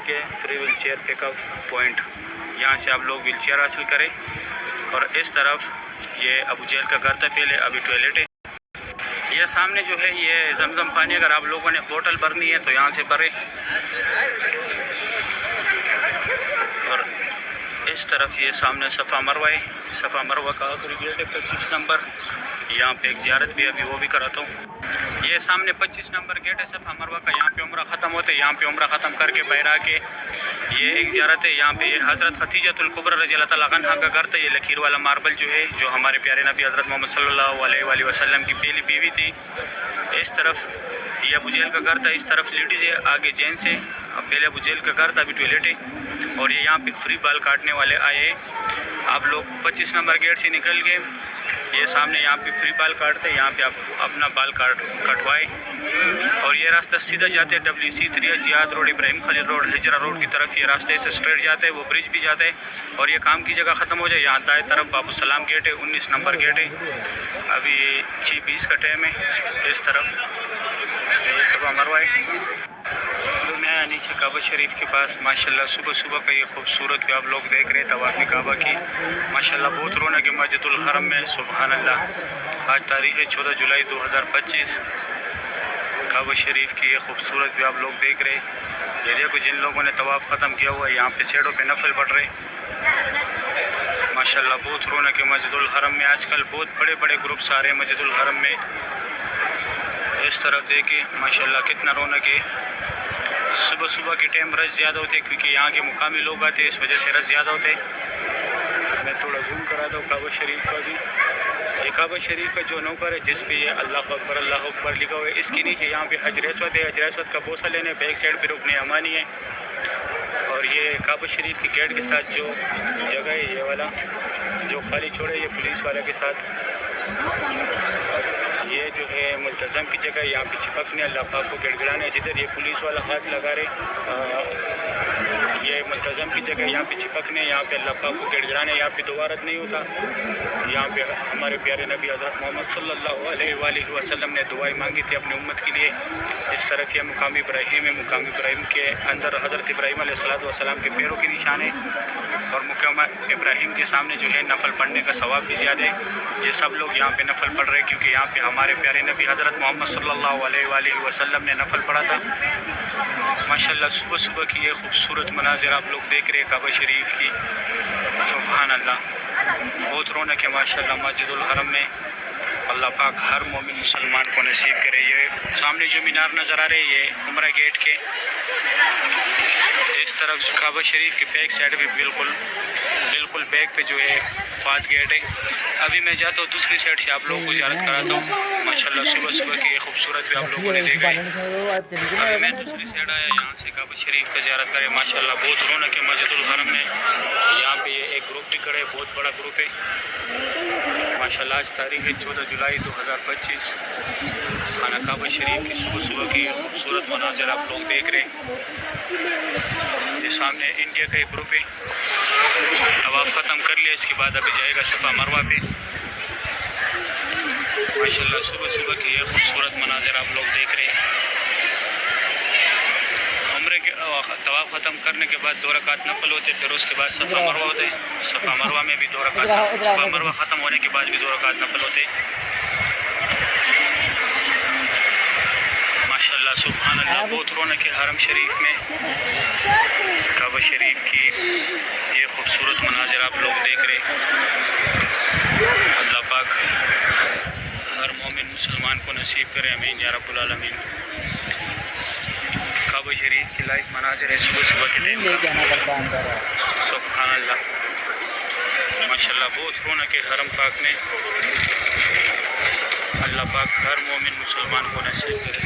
के free wheel chair pickup point, यहाँ से आप लोग व्हील चेयर हासिल करें। और इस तरफ ये अबू जहल का घर था पहले, अभी टॉयलेट है। ये सामने जो है ये जमजम पानी, अगर आप लोगों ने बोतल भरनी है तो यहाँ से भरें। और इस तरफ ये सामने सफ़ा मरवा है, सफ़ा मरवा का आखिरी गेट है 25 नंबर। यहाँ पे एक ज़ियारत भी अभी वो भी कराता हूँ। ये सामने 25 नंबर गेट है सफ़ा मरवा का, यहाँ पे उम्रा ख़त्म होते, यहाँ पे उम्रा ख़त्म करके बाहर आके ये एक ज़ियारत है। यहाँ पे ये हज़रत खतीजतुल कुबरा रज़ियल्लाहु ताला अन्हा का घर था। ये लकीर वाला मार्बल जो है, जो हमारे प्यारे नबी हज़रत मोहम्मद सल्लल्लाहु अलैहि वसल्लम की पहली बीवी थी। इस तरफ ये अबू जहल का घर था, इस तरफ लेडीज़ है, आगे जेंट्स है। पहले अबू जहल का घर था, अभी टॉयलेट है। और ये यहाँ पे फ्री बाल काटने वाले आए। आप लोग 25 नंबर गेट से निकल के ये सामने यहाँ पे फ्री बाल काटते हैं, यहाँ पे आप अपना बाल कटवाए। और ये रास्ता सीधा जाते हैं WC3 Ziyad road, Ibrahim Khalil road, Hijra road की तरफ। ये रास्ते से स्ट्रेट जाते हैं, वो ब्रिज भी जाता है। और ये काम की जगह ख़त्म हो जाए, यहाँ दाएं तरफ बाबू सलाम गेट है, 19 नंबर गेट है। अभी 6:20 का टाइम है। इस तरफ ये सब मरवाए। तो मैं नीचे काबा शरीफ के पास माशाल्लाह सुबह सुबह का ये खूबसूरत भी आप लोग देख रहे हैं तवाफ़ काबा की। माशाल्लाह बहुत रौनक है मस्जिदुल हरम में, सुबहान अल्लाह। आज तारीख़ है 14 जुलाई 2025। काबा शरीफ की ये खूबसूरत भी आप लोग देख रहे हैं। ये देखो जिन लोगों ने तवाफ़ ख़त्म किया हुआ है, यहाँ पे सेड़ों पे नफल पढ़ रहे। माशाल्लाह बहुत रौनक है मस्जिदुल हरम में। आजकल बहुत बड़े बड़े ग्रुप्स आ रहे हैं मस्जिदुल हरम में। इस तरफ देखिए माशाल्लाह कितना रौनक है। सुबह सुबह के टाइम रश ज़्यादा होते हैं क्योंकि यहाँ के मुकामी लोग आते हैं, इस वजह से रश ज़्यादा होते हैं। मैं थोड़ा जूम करा दूँ काबा शरीफ का भी। ये काबा शरीफ का जो नौकर है जिस पे ये अल्लाह अकबर लिखा हुआ है, इसके नीचे यहाँ पे हजर अस्वद है। हजर अस्वद का बोसा लेने बैक साइड पे रुकने अमानी है। और ये काबा शरीफ के गेट के साथ जो जगह है, ये वाला जो खाली छोड़े, ये पुलिस वाले के साथ ये जो है मुल्तज़म की जगह, यहाँ पे चिपकने अल्लाह पाक को गिड़गिड़ाने। जिधर ये पुलिस वाला हाथ लगा रहे, ये मुल्तज़म की जगह, यहाँ पे चिपकने, यहाँ पे अल्लाह पाक को गिड़गिड़ाने। यहाँ पे दोबारा नहीं होता। यहाँ पे हमारे प्यारे नबी हज़रत मोहम्मद सल्लल्लाहु अलैहि वसल्लम ने दुआएं मांगी थी अपनी उम्मत के लिए। इस तरफ ये मुकाम इब्राहिम है, मुकाम इब्राहिम के अंदर हज़रत इब्राहिम अलैहिस्सलाम के पैरों के निशान है। और मुकाम इब्राहिम के सामने जो है नफल पढ़ने का सवाब भी ज़्यादा है। ये सब लोग यहाँ पे नफल पढ़ रहे हैं क्योंकि यहाँ पे हमारे प्यारे नबी हज़रत मोहम्मद सल्लल्लाहु अलैहि वसल्लम ने नफल पढ़ा था। माशाल्लाह सुबह सुबह की ये खूबसूरत मनाजिर आप लोग देख रहे हैं काबा शरीफ की। सुभान अल्लाह बहुत रौनक है माशाल्लाह मस्जिदुल हरम में। अल्लाह पाक हर मोमिन मुसलमान को नसीब करे। ये सामने जो मीनार नज़र आ रहे हैं, ये उम्रा गेट के इस तरफ जो काबा शरीफ के बैक साइड भी बिल्कुल बैक पे जो है फात गेट है। अभी मैं जाता हूँ दूसरी साइड से आप लोगों को ज़ियारत कराता हूँ। माशाल्लाह सुबह सुबह की ये खूबसूरत भी आप लोगों ने देखा है। अभी मैं दूसरी साइड आया, यहाँ से काबा शरीफ का ज़ियारत करें। माशाल्लाह बहुत रौनक है मस्जिदुल हरम में। यहाँ पे ये एक ग्रुप भी खड़े है, बहुत बड़ा ग्रुप है माशाल्लाह। आज तारीख़ है 14 जुलाई 2025। खाना काबा शरीफ की सुबह सुबह की खूबसूरत मनाज़िर आप लोग देख रहे हैं। ये सामने इंडिया का एक ग्रुप है। तवाफ़ ख़त्म कर लिया, इसके बाद अभी जाएगा सफ़ा मरवा पे। माशाल्लाह सुबह सुबह की ये खूबसूरत मनाज़िर आप लोग देख रहे हैं। उम्रे के तवाफ़ ख़त्म करने के बाद 2 रकात नफल होते, फिर उसके बाद सफ़ा मरवा होते हैं। सफ़ा मरवा में भी 2 रकात, सफ़ा मरवा ख़त्म होने के बाद भी 2 रकात नफल होते। माशाल्लाह सुभान अल्लाह बहुत रौनक है हरम शरीफ में। काबा शरीफ की ये खूबसूरत मनाज़िर आप लोग देख रहे हैं। अल्लाह पाक हर मोमिन मुसलमान को नसीब करे, आमीन या रब्बुल आलमीन। काबा शरीफ की लाइव मनाज़िर है सुबह सुबह के टाइम। सुभान अल्लाह माशाल्लाह बहुत रौनक है हरम पाक में। अल्लाह पाक हर मोमिन मुसलमान को नसीब करे।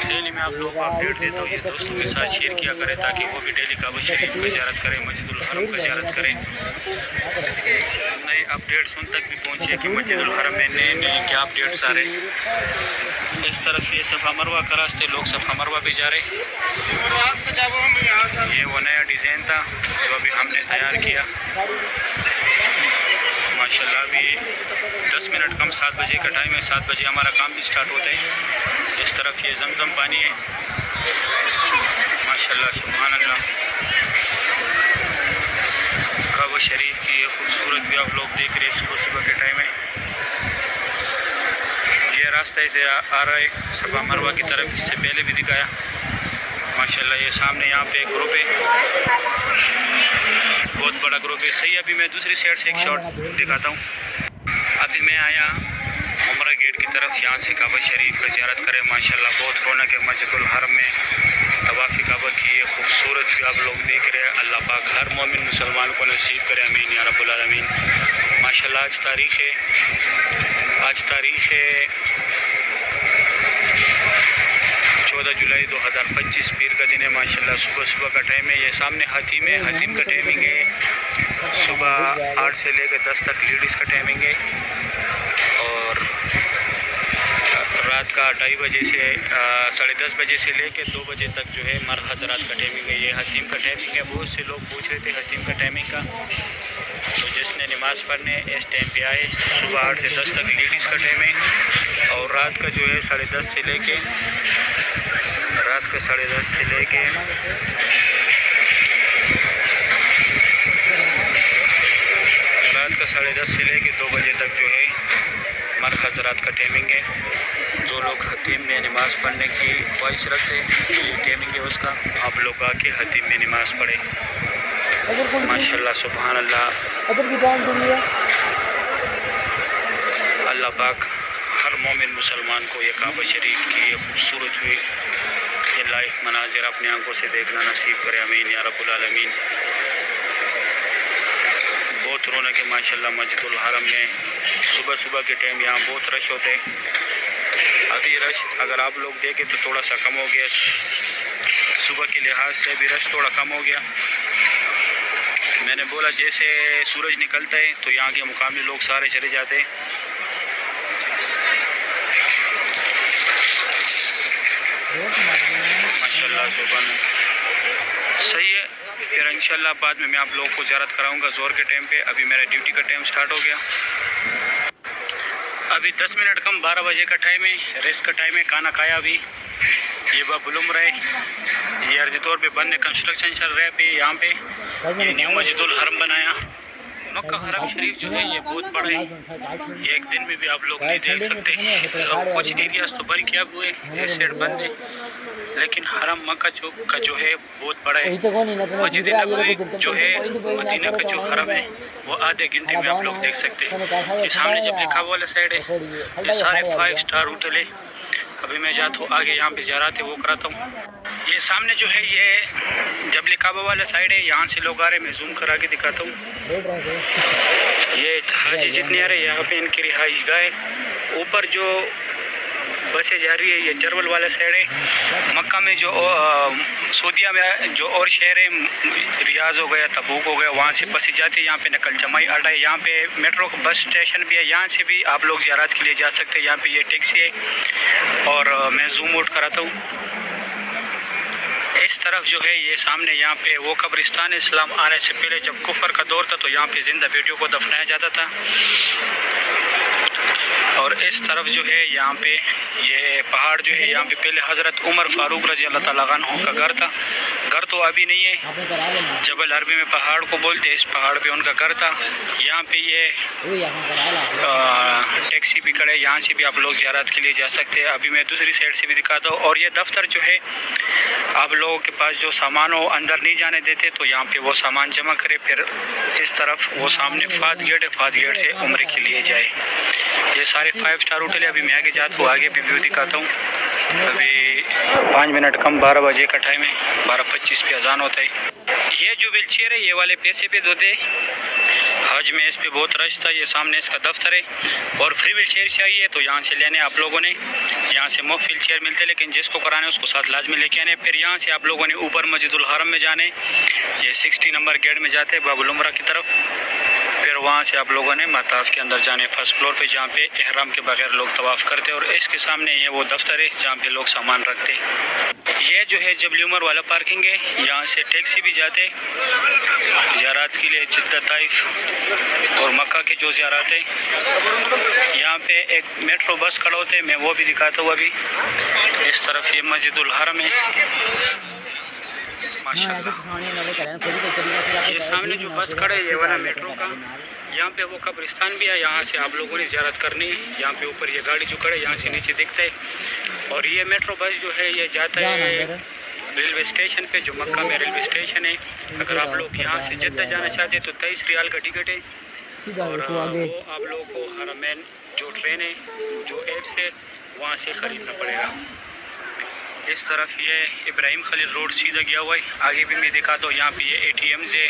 डेली मैं आप लोगों को अपडेट देता हूँ, ये दोस्तों के साथ शेयर किया करें ताकि वो भी डेली काबा शरीफ का ज़ियारत करें, मस्जिदुल हरम का ज़ियारत करें। नए अपडेट्स उन तक भी पहुँचे कि मस्जिदुल हरम में नए क्या अपडेट्स आ रहे हैं। इस तरफ ये सफ़ा मरवा का रास्ते, लोग सफ़ा मरवा भी जा रहे। ये वो नया डिज़ाइन था जो अभी हमने तैयार किया माशाल्लाह। अभी 10 मिनट कम 7 बजे का टाइम है, 7 बजे हमारा काम भी स्टार्ट होता है। इस तरफ ये जमजम पानी है माशाल्लाह सुभान अल्लाह। काबा शरीफ की ये खूबसूरत भी आप लोग देख रहे हैं सुबह सुबह के टाइम में। ये रास्ते से आ रहा है सफा मरवा की तरफ, इससे पहले भी दिखाया माशाल्लाह। ये सामने यहाँ पे एक ग्रुप है, बहुत बड़ा ग्रुप है। सही, अभी मैं दूसरी साइड से एक शॉट दिखाता हूँ। अभी मैं आया उम्रा गेट की तरफ, यहाँ से काबा शरीफ का ज़ियारत करें माशाल्लाह। बहुत रौनक है मस्जिदुल हरम में। तवाफ़ी काबा की ये खूबसूरत भी आप लोग देख रहे हैं। अल्लाह पाक हर मोमिन मुसलमान को नसीब करे, आमीन या रब्बुल आलमीन। माशाल्लाह आज तारीख़ है 14 जुलाई 2025 पीर का दिन है माशाल्लाह। सुबह सुबह का टाइम है। ये सामने हतीम है, हतीम का टाइमिंग है सुबह 8 से लेकर 10 तक लेडीज़ का टाइमिंग है, और रात का 2:30 बजे से 10:30 बजे से लेकर 2 बजे तक जो है मर्द हजरात का टाइमिंग है। ये हतीम का टाइमिंग है। बहुत से लोग पूछ रहे थे हतीम का टाइमिंग का, तो जिसने नमाज़ पढ़ने इस टाइम पे आए। सुबह 8 से 10 तक लेडीज़ का टाइम है, और रात का जो है 10:30 से लेके 2 बजे तक जो है मर्द हजरात का टाइमिंग है। जो लोग हतीम में नमाज़ पढ़ने की ख्वाहिश रखते हैं, ये टाइमिंग है उसका। आप लोग आके हतीम में नमाज़ पढ़े माशाल्लाह सुभान अल्लाह। अल्लाह पाक हर मोमिन मुसलमान को ये काबा शरीफ की ये खूबसूरत हुई ये लाइव मनाजिर अपनी आंखों से देखना नसीब करे, आमीन या रब्बुल आलमीन। बहुत रौनक है माशाल्लाह मस्जिदुल हरम में। सुबह सुबह के टाइम यहाँ बहुत रश होते हैं। अभी रश अगर आप लोग देखें तो थोड़ा सा कम हो गया, सुबह के लिहाज से भी रश थोड़ा कम हो गया। मैंने बोला जैसे सूरज निकलता है तो यहाँ के मुकामी लोग सारे चले जाते हैं। माशाल्लाह सुभान सही है। फिर इंशाल्लाह बाद में मैं आप लोगों को ज़ियारत कराऊंगा ज़ोर के टाइम पे। अभी मेरा ड्यूटी का टाइम स्टार्ट हो गया। अभी 10 मिनट कम 12 बजे का टाइम है, रेस्ट का टाइम है। खाना खाया अभी। ये बुलुम रहे, ये अर्जी तौर पे बंद है, कंस्ट्रक्शन चल रहा है पे यहाँ पे। ये न्यू मस्जिदुल हरम बनाया। मक्का हरम शरीफ जो है ये बहुत बड़ा है, ये एक दिन में भी आप लोग नहीं देख सकते। कुछ एरियाज तो बन किया हुए, ये साइड बंद है, लेकिन हरम मक्का का जो है बहुत बड़ा है। मस्जिद नबवी जो है मदीना का जो हरम है वो आधे घंटे में आप लोग देख सकते हैं। ये सामने जब लिखा वाला साइड है, ये सारे 5 स्टार होटल है। अभी मैं जाता हूँ आगे, यहाँ पे ज़ियारत है वो कराता हूँ। ये सामने जो है ये जब लिकाबा वाला साइड है, यहाँ से लोग आ रहे हैं। मैं जूम करा के दिखाता हूँ। ये हाजी जितने आ रहे हैं यहाँ पे इनकी रिहाइश गाह है। ऊपर जो बसें जा रही है ये जरवल वाला साइड है। मक्का में जो सऊदीया में जो और शहर है, रियाज हो गया, तबूक हो गया, वहाँ से बसें जाती है। यहाँ पे नकल जमाई अड्डा है, यहाँ पे मेट्रो का बस स्टेशन भी है। यहाँ से भी आप लोग ज़ियारत के लिए जा सकते हैं। यहाँ पे ये टैक्सी है, और मैं जूम आउट कराता हूँ। इस तरफ जो है ये सामने यहाँ पे वो कब्रिस्तान, इस्लाम आने से पहले जब कुफर का दौर था तो यहाँ पे जिंदा बेटियों को दफनाया जाता था। और इस तरफ जो है यहाँ पे ये पहाड़ जो है, यहाँ पे पहले हज़रत उमर फ़ारूक रज़ी अल्लाह ताला अन्हु का घर था। घर तो अभी नहीं है, जबल अरबी में पहाड़ को बोलते हैं। इस पहाड़ पे उनका घर था। यहाँ पे ये टैक्सी भी खड़े, यहाँ से भी आप लोग ज़ियारत के लिए जा सकते हैं। अभी मैं दूसरी साइड से भी दिखाता हूँ। और ये दफ्तर जो है, आप लोगों के पास जो सामान हो अंदर नहीं जाने देते, तो यहाँ पे वो सामान जमा करे, फिर इस तरफ वो सामने फात गेट है, फात गेट से उम्रे के लिए जाए। ये सारे 5 स्टार होटल है। अभी मैं आगे जाता हूँ, आगे भी व्यू दिखाता हूँ। अभी 5 मिनट कम 12 बजे का टाइम है, 12:25 पे अजान होता है। ये जो व्हील चेयर है ये वाले पैसे पे दो दे। हज में इस पे बहुत रश था। ये सामने इसका दफ्तर है, और फ्री व्हील चेयर चाहिए तो यहाँ से लेने आप लोगों ने। यहाँ से मुफ्त व्हील चेयर मिलते, लेकिन जिसको कराने उसको साथ लाजमी लेके आने। फिर यहाँ से आप लोगों ने ऊपर मस्जिदुल हरम में जाने, ये 60 नंबर गेट में जाते हैं बाबुल उमरा की तरफ। फिर वहाँ से आप लोगों ने मताफ के अंदर जाने, फर्स्ट फ्लोर पे जहाँ पे एहराम के बगैर लोग तवाफ़ करते हैं। और इसके सामने ये वो दफ्तर है जहाँ पे लोग सामान रखते हैं। ये जो है जबल उमर वाला पार्किंग है, यहाँ से टैक्सी भी जाते ज़ियारत के लिए, जिद्दा ताइफ और मक्का के जो ज़ियारत है। यहाँ पे एक मेट्रो बस खड़ा होते हैं, मैं वो भी दिखाता हूँ अभी। इस तरफ ये मस्जिदुल हरम है माशाल्लाह। ये सामने जो बस खड़ा है ये वाला मेट्रो का, यहाँ पे वो कब्रिस्तान भी है, यहाँ से आप लोगों ने ज़ियारत करनी है। यहाँ पे ऊपर ये गाड़ी जो खड़े यहाँ से नीचे दिखता है। और ये मेट्रो बस जो है ये जाता है रेलवे स्टेशन पे, जो मक्का में रेलवे स्टेशन है। अगर आप लोग यहाँ से जद्दा जाना चाहते हैं तो 23 रियाल का टिकट है। और वो आप लोगों को हरमैन जो ट्रेन है जो ऐप से वहाँ से ख़रीदना पड़ेगा। इस तरफ ये इब्राहिम खलील रोड सीधा गया हुआ है। आगे भी मैं दिखाता हूँ, यहाँ पे ये ATMs है।